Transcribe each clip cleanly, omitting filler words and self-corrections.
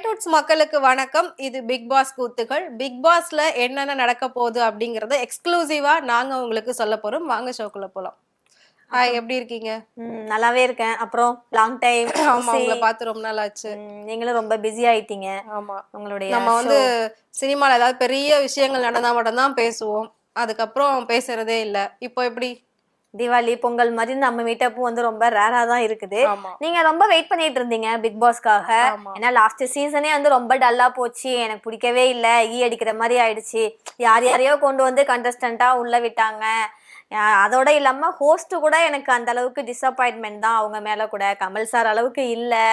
Roots மக்களுக்கு வணக்கம். இது பிக் பாஸ் கூத்துகள். பிக் பாஸ்ல என்னென்ன நடக்க போகுது அப்படிங்கறத எக்ஸ்க்ளூசிவா நாங்க உங்களுக்கு சொல்ல போறோம். வாங்க ஷோக்குள்ள போலாம். ஹாய், எப்படி இருக்கீங்க? நல்லாவே இருக்கேன். அப்புறம் லாங் டைம் ஆமா, உங்களை பார்த்து ரொம்ப நாள் ஆச்சு. நீங்களும் ரொம்ப பிஸி ஆயிட்டீங்க. ஆமா, உங்களுடைய நம்ம வந்து சினிமால ஏதாவது பெரிய விஷயங்கள் நடந்தா மட்டும்தான் பேசுவோம். அதுக்கப்புறம் பேசுறதே இல்ல. இப்போ எப்படி? தீபாவளி பொங்கல் மாதிரி நம்ம மீட்டப்பும் வந்து ரொம்ப ரேரா தான் இருக்குது. ஆமா, நீங்க ரொம்ப வெயிட் பண்ணிட்டு இருந்தீங்க பிக் பாஸ்க்காக. ஆமா. ஏன்னா லாஸ்ட் சீசனே வந்து ரொம்ப டல்லா போச்சு, எனக்கு பிடிக்கவே இல்லை, அடிக்கிற மாதிரி ஆயிடுச்சு. யார் யாரையோ கொண்டு வந்து கண்டஸ்டண்டா உள்ள விட்டாங்க. அதோட இல்லாம ஹோஸ்ட் கூட எனக்கு அந்த அளவுக்கு டிசப்பாயின்மெண்ட் தான் அவங்க மேல கூட. கமல் சார் அளவுக்கு இல்லை,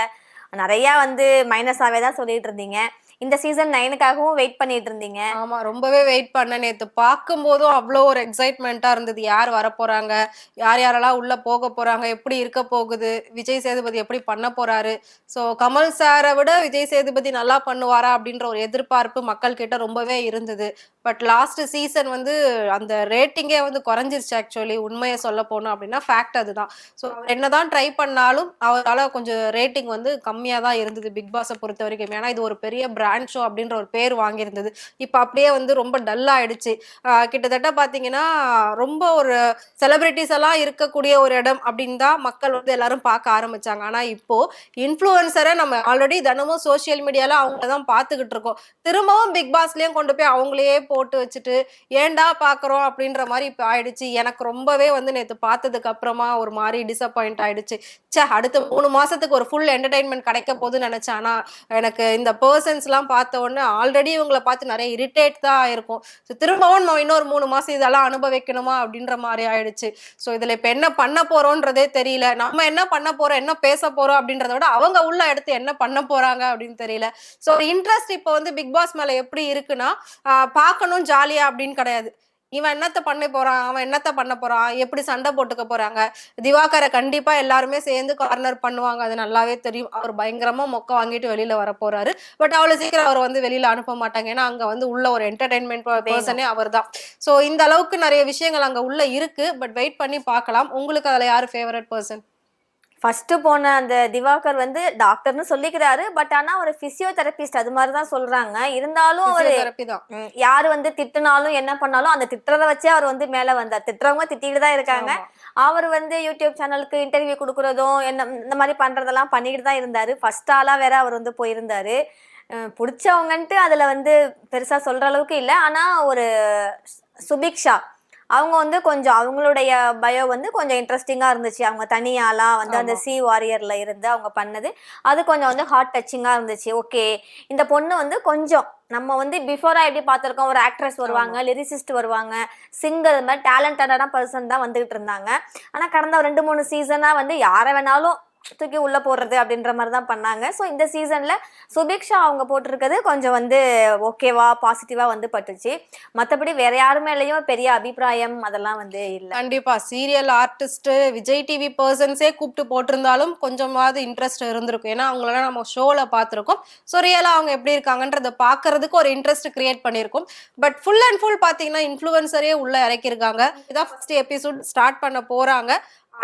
நிறைய வந்து மைனஸாவே தான் சொல்லிட்டு இருந்தீங்க. இந்த சீசன் 9க்காகவும் வெயிட் பண்ணிட்டு இருந்தீங்க. ஆமா, ரொம்பவே வெயிட் பண்ணேன். நேத்து பார்க்கும்போதும் அவ்வளோ ஒரு எக்ஸைட்மெண்ட்டா இருந்தது. யார் வரப்போறாங்க, யார் யாரெல்லாம் உள்ள போக போறாங்க, எப்படி இருக்க போகுது, விஜய் சேதுபதி எப்படி பண்ண போறாரு. ஸோ கமல் சாரை விட விஜய் சேதுபதி நல்லா பண்ணுவாரா அப்படின்ற ஒரு எதிர்பார்ப்பு மக்கள் கிட்ட ரொம்பவே இருந்தது. பட் லாஸ்ட் சீசன் வந்து அந்த ரேட்டிங்கே வந்து குறைஞ்சிருச்சு. ஆக்சுவலி உண்மையை சொல்ல போனோம் அப்படின்னா ஃபேக்ட் அதுதான். ஸோ அவர் என்னதான் ட்ரை பண்ணாலும் அவரால் கொஞ்சம் ரேட்டிங் வந்து கம்மியாக தான் இருந்தது பிக் பாஸை பொறுத்த வரைக்கும். ஏன்னா இது ஒரு பெரிய பிராண்ட் ஷோ அப்படின்ற ஒரு பேர் வாங்கியிருந்தது. இப்போ அப்படியே வந்து ரொம்ப டல் ஆயிடுச்சு. கிட்டத்தட்ட பார்த்தீங்கன்னா ரொம்ப ஒரு செலிபிரிட்டிஸ் எல்லாம் இருக்கக்கூடிய ஒரு இடம் அப்படின்னு தான் மக்கள் வந்து எல்லாரும் பார்க்க ஆரம்பிச்சாங்க. ஆனால் இப்போ இன்ஃப்ளூயன்சரை நம்ம ஆல்ரெடி தினமும் சோசியல் மீடியால அவங்கள தான் பார்த்துக்கிட்டு இருக்கோம். திரும்பவும் பிக் பாஸ்லயும் கொண்டு போய் அவங்களையே போட்டு வச்சுட்டு ஏன்டா பாக்குறோம் அப்படின்ற மாதிரி இப்ப ஆயிடுச்சு. எனக்கு ரொம்பவே வந்து நேத்து பார்த்ததுக்கு அப்புறமா ஒரு மாதிரி டிசப்பாயிண்ட் ஆயிடுச்சு. அடுத்த 3 மாசத்துக்கு ஒரு ஃபுல் என்டர்டைன்மெண்ட் கிடைக்க போகுதுன்னு நினைச்சேன். ஆனா எனக்கு இந்த பர்சன்ஸ் எல்லாம் பார்த்த உடனே ஆல்ரெடி இவங்களை பார்த்து நிறைய இரிட்டேட் தான் ஆயிருக்கும். திரும்பவும் நம்ம இன்னொரு 3 மாசம் இதெல்லாம் அனுபவிக்கணுமா அப்படின்ற மாதிரி ஆயிடுச்சு. ஸோ இதுல இப்ப என்ன பண்ண போறோன்றதே தெரியல. நம்ம என்ன பண்ண போறோம், என்ன பேச போறோம் அப்படின்றத விட அவங்க உள்ள எடுத்து என்ன பண்ண போறாங்க அப்படின்னு தெரியல. ஸோ இன்ட்ரெஸ்ட் இப்போ வந்து பிக் பாஸ் மேல எப்படி இருக்குன்னா பார்க்கணும் ஜாலியா அப்படின்னு கிடையாது. இவன் என்னத்த பண்ண போறான், அவன் என்னத்த பண்ண போறான், எப்படி சண்டை போட்டுக்க போறாங்க. திவாகரை கண்டிப்பா எல்லாருமே சேர்ந்து கார்னர் பண்ணுவாங்க, அது நல்லாவே தெரியும். அவர் பயங்கரமா மொக்க வாங்கிட்டு வெளியில வர போறாரு. பட் அவ்வளவு சீக்கிரம் அவர் வந்து வெளியில அனுப்ப மாட்டாங்க. ஏன்னா அங்க வந்து உள்ள ஒரு என்டர்டைன்மெண்ட் பர்சனே அவர் தான். ஸோ இந்த அளவுக்கு நிறைய விஷயங்கள் அங்க உள்ள இருக்கு. பட் வெயிட் பண்ணி பார்க்கலாம். உங்களுக்கு அதுல யாரு ஃபேவரட் பர்சன்? ஃபர்ஸ்ட் போன அந்த திவாகர் வந்து டாக்டர்னு சொல்லிக்கிறாரு. பட் ஆனா ஒரு பிசியோதெரபிஸ்ட் அது மாதிரிதான் சொல்றாங்க. இருந்தாலும் அவரு யாரு வந்து திட்டுனாலும் என்ன பண்ணாலும் அந்த திட்டுறத வச்சே அவர் வந்து மேல வந்தார். திட்டுறவங்க திட்டிட்டு தான் இருக்காங்க. அவர் வந்து யூடியூப் சேனலுக்கு இன்டர்வியூ கொடுக்கறதும் என்ன இந்த மாதிரி பண்றதெல்லாம் பண்ணிக்கிட்டு தான் இருந்தாரு. ஃபர்ஸ்ட் ஆளா வேற அவர் வந்து போயிருந்தாரு. பிடிச்சவங்கன்ட்டு அதுல வந்து பெருசா சொல்ற அளவுக்கு இல்லை. ஆனா ஒரு சுபிக்ஷா அவங்க வந்து கொஞ்சம் அவங்களுடைய பயோ வந்து கொஞ்சம் இன்ட்ரெஸ்டிங்காக இருந்துச்சு. அவங்க தனியாலாம் வந்து அந்த சி வாரியரில் இருந்து அவங்க பண்ணது அது கொஞ்சம் வந்து ஹார்ட் டச்சிங்காக இருந்துச்சு. ஓகே, இந்த பொண்ணு வந்து கொஞ்சம் நம்ம வந்து பிஃபோராக எப்படி பார்த்துருக்கோம், ஒரு ஆக்ட்ரஸ் வருவாங்க, லிரிசிஸ்ட் வருவாங்க, சிங்கர், இந்த மாதிரி டேலண்டடான பர்சன் தான் வந்துகிட்டு இருந்தாங்க. ஆனால் கடந்த 2-3 சீசனாக வந்து யாரை வேணாலும் தூக்கி உள்ள போடுறது அப்படின்ற மாதிரி தான் பண்ணாங்க. ஸோ இந்த சீசன்ல சுபிக்ஷா அவங்க போட்டிருக்கிறது கொஞ்சம் வந்து ஓகேவா பாசிட்டிவா வந்து பட்டுச்சு. மற்றபடி வேற யாருமேலையும் பெரிய அபிப்பிராயம் அதெல்லாம் வந்து இல்லை. கண்டிப்பா சீரியல் ஆர்டிஸ்ட் விஜய் டிவி பர்சன்ஸே கூப்பிட்டு போட்டிருந்தாலும் கொஞ்சமாவது இன்ட்ரெஸ்ட் இருந்திருக்கும். ஏன்னா அவங்களெல்லாம் நம்ம ஷோல பார்த்துருக்கோம். ஸோ ரியலா அவங்க எப்படி இருக்காங்கன்றத பாக்குறதுக்கு ஒரு இன்ட்ரெஸ்ட் கிரியேட் பண்ணியிருக்கும். பட் ஃபுல் அண்ட் ஃபுல் பாத்தீங்கன்னா இன்ஃப்ளூயன்சரே உள்ள இறக்கிருக்காங்க. இதான் ஃபர்ஸ்ட் எபிசோட் ஸ்டார்ட் பண்ண போறாங்க.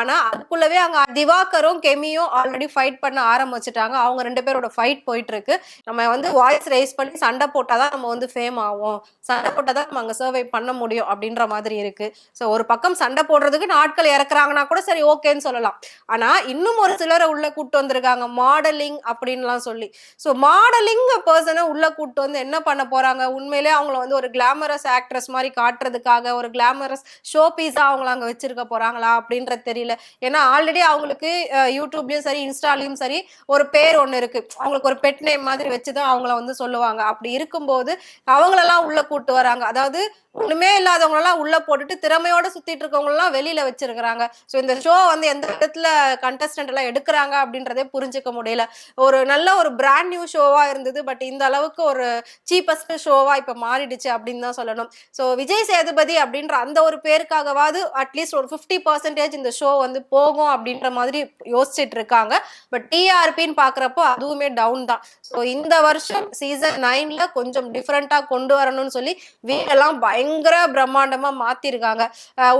ஆனா அதுக்குள்ளவே அங்க திவாகரும் கெமியும் ஆல்ரெடி ஃபைட் பண்ண ஆரம்பிச்சுட்டாங்க. அவங்க 2 பேரோட ஃபைட் போயிட்டு இருக்கு. நம்ம வந்து வாய்ஸ் ரைஸ் பண்ணி சண்டை போட்டாதான் நம்ம வந்து ஃபேம் ஆகும், சண்டை போட்டாதான் நம்ம அங்க சர்வை பண்ண முடியும் அப்படின்ற மாதிரி இருக்கு. ஸோ ஒரு பக்கம் சண்டை போடுறதுக்கு ஆட்கள் இறக்குறாங்கன்னா கூட சரி ஓகேன்னு சொல்லலாம். ஆனா இன்னும் ஒரு சிலரை உள்ள கூட்டு வந்திருக்காங்க, மாடலிங் அப்படின்லாம் சொல்லி. ஸோ மாடலிங் பர்சனை உள்ள கூட்டு வந்து என்ன பண்ண போறாங்க? உண்மையிலே அவங்கள வந்து ஒரு கிளாமரஸ் ஆக்ட்ரஸ் மாதிரி காட்டுறதுக்காக ஒரு கிளாமரஸ் ஷோ பீஸா அவங்கள அங்க வச்சிருக்க போறாங்களா அப்படின்றது தெரியல. ஏன்னா ஆல்ரெடி அவங்களுக்கு யூடியூப்லயும் சரி இன்ஸ்டாலையும் சரி ஒரு பேர் ஒண்ணு இருக்கு. அவங்களுக்கு ஒரு பெட் நேம் மாதிரி வச்சுதான் அவங்கள வந்து சொல்லுவாங்க. அப்படி இருக்கும்போது அவங்களெல்லாம் உள்ள கூட்டு வராங்க. அதாவது ஒண்ணுமே இல்லாதவங்களெல்லாம் உள்ள போட்டுட்டு திறமையோட சுத்திட்டு இருக்கவங்களெல்லாம் வெளியில வச்சிருக்கிறாங்க. ஸோ இந்த ஷோ வந்து எந்த இடத்துல கண்டஸ்டன்ட் எல்லாம் எடுக்கிறாங்க அப்படின்றதே புரிஞ்சுக்க முடியல. ஒரு நல்ல ஒரு பிராண்ட் நியூ ஷோவா இருந்தது. பட் இந்த அளவுக்கு ஒரு சீப்பஸ்ட் ஷோவா இப்ப மாறிடுச்சு அப்படின்னு தான் சொல்லணும். ஸோ விஜய் சேதுபதி அப்படின்ற அந்த ஒரு பேருக்காகவாது அட்லீஸ்ட் ஒரு 50% இந்த ஷோ ஷோ வந்து போகும் அப்படின்ற மாதிரி யோசிச்சுட்டு இருக்காங்க. பட் டிஆர்பின்னு பாக்குறப்போ அதுவுமே டவுன் தான். ஸோ இந்த வருஷம் சீசன் 9ல கொஞ்சம் டிஃப்ரெண்டா கொண்டு வரணும்னு சொல்லி வீடெல்லாம் பயங்கர பிரம்மாண்டமா மாத்திருக்காங்க.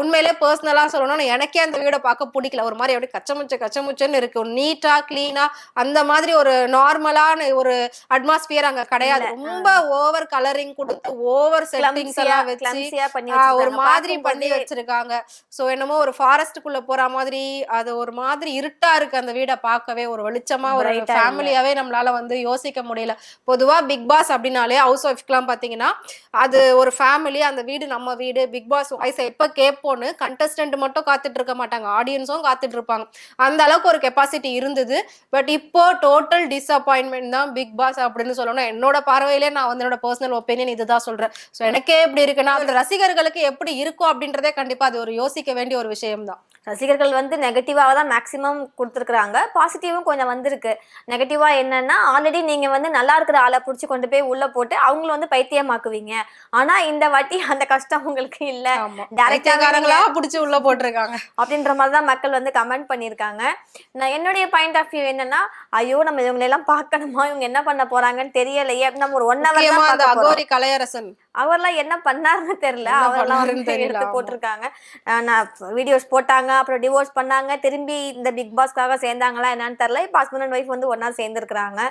உண்மையிலே பர்சனலா சொல்லணும்னா எனக்கே அந்த வீடை பார்க்க பிடிக்கல. ஒரு மாதிரி அப்படியே கச்சமுச்சன்னு இருக்கு. நீட்டா கிளீனா அந்த மாதிரி ஒரு நார்மலான ஒரு அட்மாஸ்பியர் அங்க கிடையாது. ரொம்ப ஓவர் கலரிங் கொடுத்து ஓவர் செட்டிங்ஸ் எல்லாம் வச்சு ஒரு மாதிரி பண்ணி வச்சிருக்காங்க. சோ என்னமோ ஒரு ஃபாரஸ்டுக்குள்ள போற மாதிரி அது ஒரு மாதிரி இருட்டா இருக்கு அந்த வீடை பார்க்கவே. ஒரு வெளிச்சமா ஒரு ஃபேமிலியாவே நம்மளால வந்து யோசிக்க முடியல. பொதுவா பிக் பாஸ் அப்படின்னாலே ஹவுஸ் ஒய்ஃப்க்குலாம் பாத்தீங்கன்னா அது ஒரு ஃபேமிலி, அந்த வீடு நம்ம வீடு, பிக் பாஸ் வாய்ஸ் எப்ப கேட்போன்னு கண்டஸ்டன்ட் மட்டும் காத்துட்டு இருக்க மாட்டாங்க, ஆடியன்ஸும் காத்துட்டு இருப்பாங்க. அந்த அளவுக்கு ஒரு கெப்பாசிட்டி இருந்தது. பட் இப்போ டோட்டல் டிசப்பாயின்மெண்ட் தான் பிக் பாஸ் அப்படின்னு சொல்லணும். என்னோட பார்வையிலே நான் வந்து என்னோட பர்சனல் ஒப்பீனியன் இதுதான் சொல்றேன். ஸோ எனக்கே எப்படி இருக்குன்னா ரசிகர்களுக்கு எப்படி இருக்கும் அப்படின்றதே கண்டிப்பா அது ஒரு யோசிக்க வேண்டிய ஒரு விஷயம் தான். ரசிகர்கள் வந்து நெகட்டிவாக தான் மேக்ஸிமம் கொடுத்துருக்குறாங்க. பாசிட்டிவும் கொஞ்சம் வந்திருக்கு. நெகட்டிவா என்னன்னா ஆல்ரெடி நீங்க வந்து நல்லா இருக்கிற ஆளை பிடிச்சி கொண்டு போய் உள்ள போட்டு அவங்கள வந்து பைத்தியமாக்குவீங்க. ஆனா இந்த வாட்டி அந்த கஷ்டம் உங்களுக்கு இல்ல, டைரக்டா பிடிச்சி உள்ள போட்டிருக்காங்க அப்படின்ற மாதிரிதான் மக்கள் வந்து கமெண்ட் பண்ணியிருக்காங்க. நான் என்னுடைய பாயிண்ட் ஆஃப் வியூ என்னன்னா, ஐயோ நம்ம இவங்க எல்லாம் பார்க்கணுமா, இவங்க என்ன பண்ண போறாங்கன்னு தெரியலையே. நம்ம ஒரு 1 hour அகோரி கலையரசன் அவர்லாம் என்ன பண்ணாருன்னு தெரியல. அவர்லாம் எடுத்து போட்டிருக்காங்க. நான் வீடியோஸ் போட்டாங்க, அப்புறம் டிவோர்ஸ் பண்ணாங்க, திரும்பி இந்த பிக் பாஸ்க்காக சேர்ந்தாங்களா என்னன்னு தெரியல. இப்போ ஹஸ்பண்ட் அண்ட் ஒய்ஃப் வந்து ஒன்னா சேர்ந்துருக்காங்க.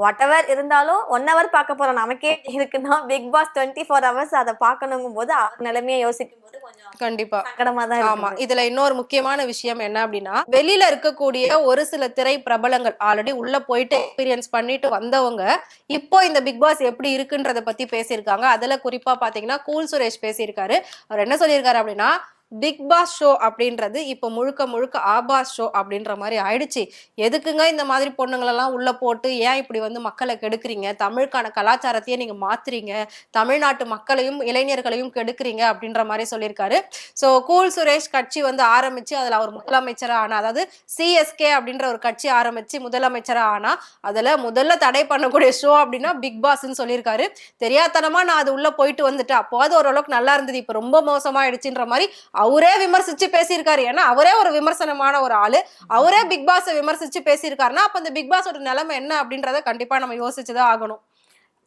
வாட் எவர் இருந்தாலும் 1 hour பார்க்க போறோம். நமக்கே இருக்குன்னா பிக் பாஸ் 24 hours அதை பார்க்கணுங்கும் போது நிலைமையை யோசிக்கும் போது கொஞ்சம் கண்டிப்பா சங்கடமா தான். ஆமா, இதுல இன்னொரு முக்கியமான விஷயம் என்ன அப்படின்னா, வெளியில இருக்கக்கூடிய ஒரு சில திரை பிரபலங்கள் ஆல்ரெடி உள்ள போயிட்டு எக்ஸ்பீரியன்ஸ் பண்ணிட்டு வந்தவங்க இப்போ இந்த பிக் பாஸ் எப்படி இருக்குன்றத பத்தி பேசியிருக்காங்க. அதுல குறிப்பா பாத்தீங்கன்னா கூல் சுரேஷ் பேசியிருக்காரு. அவர் என்ன சொல்லியிருக்காரு அப்படின்னா, பிக் பாஸ் ஷோ அப்படின்றது இப்போ முழுக்க முழுக்க ஆபாஸ் ஷோ அப்படின்ற மாதிரி ஆயிடுச்சு. எதுக்குங்க இந்த மாதிரி பொண்ணுங்களெல்லாம் உள்ள போட்டு ஏன் இப்படி வந்து மக்களை கெடுக்குறீங்க, தமிழுக்கான கலாச்சாரத்தையே நீங்க மாத்துறீங்க, தமிழ்நாட்டு மக்களையும் இளைஞர்களையும் கெடுக்குறீங்க அப்படின்ற மாதிரி சொல்லியிருக்காரு. ஸோ கூல் சுரேஷ் கட்சி வந்து ஆரம்பிச்சு அதுல அவர் முதலமைச்சரா ஆனா, அதாவது சிஎஸ்கே அப்படின்ற ஒரு கட்சி ஆரம்பிச்சு முதலமைச்சரா ஆனா அதுல முதல்ல தடை பண்ணக்கூடிய ஷோ அப்படின்னா பிக் பாஸ்ன்னு சொல்லியிருக்காரு. தெரியாதனமா நான் அது உள்ள போயிட்டு வந்துட்டேன், அப்போ அது ஓரளவுக்கு நல்லா இருந்தது, இப்ப ரொம்ப மோசமாயிடுச்சுன்ற மாதிரி அவரே விமர்சிச்சு பேசியிருக்காரு. ஏன்னா அவரே ஒரு விமர்சனமான ஒரு ஆளு, அவரே பிக் பாஸ் விமர்சிச்சு பேசியிருக்காருன்னா அப்ப அந்த பிக் பாஸ் ஒரு நிலைமை என்ன அப்படின்றத கண்டிப்பா நம்ம யோசிச்சுதான் ஆகணும்.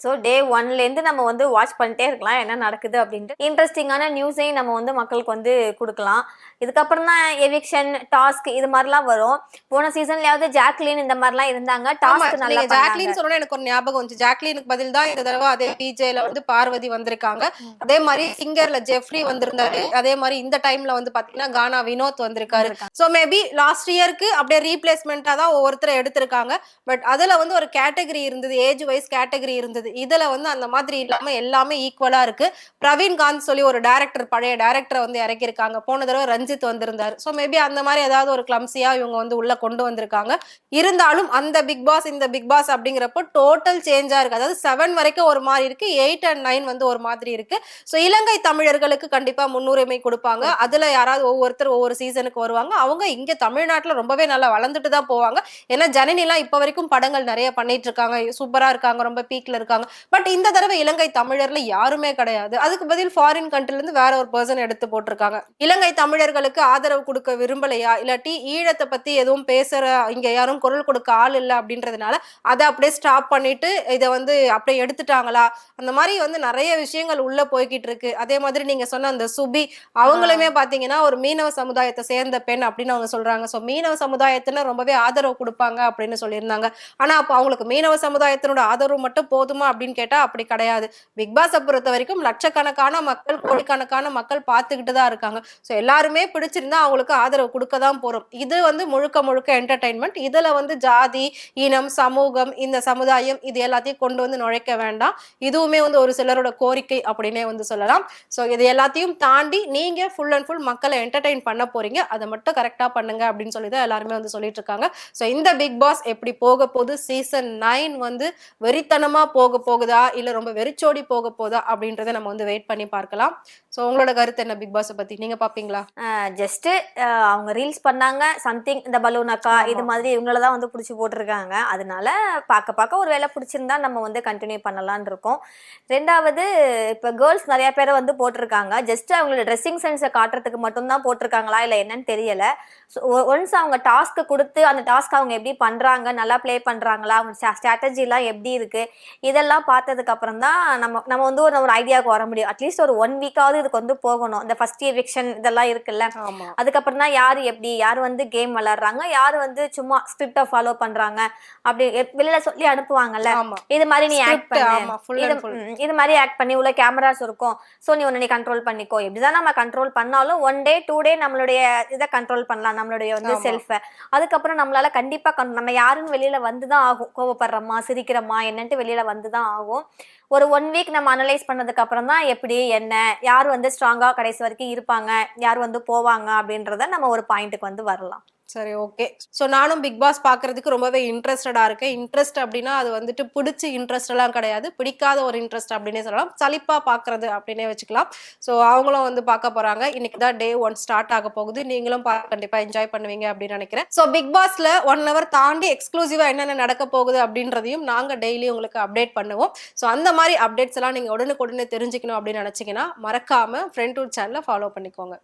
ஸோ டே 1லேருந்து நம்ம வந்து வாட்ச் பண்ணிட்டே இருக்கலாம் என்ன நடக்குது அப்படின்ட்டு. இன்ட்ரெஸ்டிங்கான நியூஸையும் நம்ம வந்து மக்களுக்கு வந்து கொடுக்கலாம். இதுக்கப்புறம் தான் எவிக்ஷன் டாஸ்க் இது மாதிரிலாம் வரும். போன சீசன்லயாவது ஜாக்லின் இந்த மாதிரிலாம் இருந்தாங்க. டாஸ்க் நல்லா ஜாக்லின் சொன்னா எனக்கு ஒரு ஞாபகம் வந்துச்சு. ஜாக்லினுக்கு பதில் தான் இந்த தடவை அதே பிஜேல வந்து பார்வதி வந்திருக்காங்க. அதே மாதிரி சிங்கர்ல ஜெஃப்ரி வந்திருந்தாரு. அதே மாதிரி இந்த டைம்ல வந்து பாத்தீங்கன்னா கானா வினோத் வந்திருக்காரு. சோ மேபி லாஸ்ட் இயருக்கு அப்படியே ரீப்ளேஸ்மெண்டா தான் ஒவ்வொருத்தரை எடுத்திருக்காங்க. பட் அதுல வந்து ஒரு கேட்டகரி இருந்தது, ஏஜ் வைஸ் கேட்டகரி இருந்தது. இதுல வந்து அந்த மாதிரி இல்லாம எல்லாமே ஈக்குவலா இருக்கு. பிரவீன் காந்த் சொல்லி ஒரு டைரக்டர், பழைய டைரக்டரை வந்து இறக்கிருக்காங்க. போன தடவை ரஞ்சித் வந்திருந்தாரு. சோ மேபி அந்த மாதிரி ஏதாவது ஒரு கிளம்சியா இவங்க வந்து உள்ள கொண்டு வந்திருக்காங்க. இருந்தாலும் அந்த பிக் பாஸ் இந்த பிக் பாஸ் அப்படிங்கிறப்போ டோட்டல் சேஞ்சா இருக்கு. அதாவது 7 வரைக்கும் ஒரு மாதிரி இருக்கு, 8 and 9 வந்து ஒரு மாதிரி இருக்கு. சோ இலங்கை தமிழர்களுக்கு கண்டிப்பா முன்னுரிமை கொடுப்பாங்க. அதுல யாராவது ஒவ்வொருத்தர் ஒவ்வொரு சீசனுக்கு வருவாங்க. அவங்க இங்க தமிழ்நாட்டுல ரொம்பவே நல்லா வளர்ந்துட்டு தான் போவாங்க. ஏன்னா ஜனனி எல்லாம் இப்ப வரைக்கும் படங்கள் நிறைய பண்ணிட்டு இருக்காங்க, சூப்பரா இருக்காங்க, ரொம்ப பீக்ல இருக்காங்க. பட் இந்த தடவை இலங்கை தமிழர்ல யாருமே கிடையாது. அதுக்கு பதில் ஃபாரின் கண்ட்ரில இருந்து வேற ஒரு பர்சன் எடுத்து போட்டிருக்காங்க. இலங்கை தமிழர்களுக்கு ஆதரவு கொடுக்க விரும்பலையா, இல்லாட்டி ஈழத்தை பத்தி எதுவும் பேசுற இங்க யாரும் குரல் கொடுக்க ஆள் இல்லை அப்படின்றதுனால அதை அப்படியே ஸ்டாப் பண்ணிட்டு இதை வந்து அப்படியே எடுத்துட்டாங்களா, அந்த மாதிரி வந்து நிறைய விஷயங்கள் உள்ள போய்கிட்டு இருக்கு. அதே மாதிரி நீங்க சொன்ன அந்த சுபி அவங்களுமே பாத்தீங்கன்னா ஒரு மீனவ சமுதாயத்தை சேர்ந்த பெண் அப்படின்னு அவங்க சொல்றாங்க. சோ மீனவ சமுதாயத்துல ரொம்பவே ஆதரவு கொடுப்பாங்க அப்படின்னு சொல்லியிருந்தாங்க. ஆனா அப்போ அவங்களுக்கு மீனவ சமுதாயத்தினோட ஆதரவு மட்டும் போதுமா அப்படின்னு கேட்டா அப்படி கிடையாது. பிக் பாஸை பொறுத்த வரைக்கும் லட்சக்கணக்கான மக்கள், கோடிக்கணக்கான மக்கள் பார்த்துக்கிட்டு தான் இருக்காங்க. ஸோ எல்லாருமே பிடிச்சிருந்தா அவங்களுக்கு ஆதரவு கொடுக்க தான் போறோம். இது வந்து முழுக்க முழுக்க என்டர்டைன்மெண்ட். இதுல வந்து ஜாதி, இனம், சமூகம், இந்த சமுதாயம் இது எல்லாத்தையும் கொண்டு வந்து நுழைக்க வேண்டாம். இதுவுமே வந்து ஒரு சிலரோட கோரிக்கை அப்படின்னே வந்து சொல்லலாம். ஸோ இது எல்லாத்தையும் தாண்டி நீங்க ஃபுல் அண்ட் ஃபுல் மக்களை என்டர்டைன் பண்ண போறீங்க, அதை மட்டும் கரெக்டா பண்ணுங்க அப்படின்னு சொல்லி தான் எல்லாருமே வந்து சொல்லிட்டு இருக்காங்க. ஸோ இந்த பிக் பாஸ் எப்படி போக போகுது, சீசன் 9 வந்து வெறித்தனமா போக போகுதா இல்ல ரொம்ப வெறிச்சோடி போக போகுதா அப்படின்றத நம்ம வந்து வெயிட் பண்ணி பார்க்கலாம். ஸோ உங்களோட கருத்து என்ன பிக் பாஸை பத்தி? நீங்க பாப்பீங்களா? ஜஸ்ட் அவங்க ரீல்ஸ் பண்ணாங்க சம்திங், இந்த பலூன் அக்கா இது ஆமா. மாதிரி இவங்கள தான் வந்து பிடிச்சி போட்டிருக்காங்க. அதனால பார்க்க பார்க்க ஒரு வேளை பிடிச்சிருந்தா நம்ம வந்து கண்டினியூ பண்ணலாம்னு இருக்கோம். ரெண்டாவது, இப்போ கேர்ள்ஸ் நிறைய பேரை வந்து போட்டிருக்காங்க. ஜஸ்ட் அவங்களோட ட்ரெஸ்ஸிங் சென்ஸை காட்டுறதுக்கு மட்டும்தான் போட்டிருக்காங்களா இல்லை என்னன்னு தெரியல. ஸோ ஒன்ஸ் அவங்க டாஸ்க்கு கொடுத்து அந்த டாஸ்க் அவங்க எப்படி பண்ணுறாங்க, நல்லா ப்ளே பண்ணுறாங்களா, அவங்க ஸ்ட்ராட்டஜிலாம் எப்படி இருக்குது, இதெல்லாம் பார்த்ததுக்கு அப்புறம் தான் நம்ம நம்ம வந்து ஒரு ஐடியாவுக்கு வர முடியும். அட்லீஸ்ட் ஒரு 1 வீக்காவது இதுக்கு வந்து போகணும். இந்த ஃபர்ஸ்ட் எவிக்ஷன் இதெல்லாம் இருக்குல்ல, ஆமா. அதுக்கப்புறம் தான் யார் எப்படி, யார் வந்து கேம் விளாட்றாங்க, யார் வந்து சும்மா ஸ்கிரிப்டை ஃபாலோ பண்ணுறாங்க அப்படி வெளியில சொல்லி அனுப்புவாங்கல்ல. ஆமா. இது மாதிரி நீ ஆக்ட் ஸ்கிரிப்ட் பண்ணு, ஆமா ஃபுல் இது அண்ட் ஃபுல். இது மாதிரி ஆக்ட் பண்ணி உள்ள கேமராஸ் இருக்கும், ஸோ நீ உன்னை நீ கண்ட்ரோல் பண்ணிக்கோ. இப்படிதான் நம்ம கண்ட்ரோல் பண்ணாலும் 1 டே 2 டே நம்மளுடைய இதை கண்ட்ரோல் பண்ணலாம், நம்மளுடைய வந்து ஆமா. செல்ஃபை. அதுக்கப்புறம் நம்மளால கண்டிப்பா நம்ம யாருன்னு வெளியில வந்துதான் ஆகும். கோவப்படுறோமா சிரிக்கிறோமா என்னன்ட்டு வெளியில வந்துதான் ஆகும். ஒரு 1 வீக் நம்ம அனலைஸ் பண்ணதுக்கு அப்புறம் தான் எப்படி என்ன, யார் வந்து ஸ்ட்ராங்கா கடைசி வரைக்கும் இருப்பாங்க, யார் வந்து போவாங்க அப்படின்றத நம்ம ஒரு பாயிண்ட்டுக்கு வந்து வரலாம். சரி, ஓகே. ஸோ நானும் பிக் பாஸ் பார்க்கறதுக்கு ரொம்பவே இன்ட்ரெஸ்டடா இருக்கேன். இன்ட்ரெஸ்ட் அப்படின்னா அது வந்துட்டு பிடிச்சி இன்ட்ரெஸ்ட் எல்லாம் கிடையாது. பிடிக்காத ஒரு இன்ட்ரெஸ்ட் அப்படின்னே சொல்லலாம். சலிப்பா பார்க்கறது அப்படின்னே வச்சுக்கலாம். ஸோ அவங்களும் வந்து பார்க்க போறாங்க. இன்னைக்கு தான் டே 1 ஸ்டார்ட் ஆக போகுது. நீங்களும் கண்டிப்பா என்ஜாய் பண்ணுவீங்க அப்படின்னு நினைக்கிறேன். ஸோ பிக் பாஸ்ல 1 ஹவர் தாண்டி எக்ஸ்க்ளூசிவா என்னென்ன நடக்க போகுது அப்படின்றதையும் நாங்க டெய்லி உங்களுக்கு அப்டேட் பண்ணுவோம். ஸோ அந்த மாதிரி அப்டேட்ஸ் எல்லாம் நீங்க உடனுக்குடனே தெரிஞ்சுக்கணும் அப்படின்னு நினைச்சீங்கன்னா மறக்காம ஃப்ரெண்ட் டூர் சேனலை ஃபாலோ பண்ணிக்கோங்க.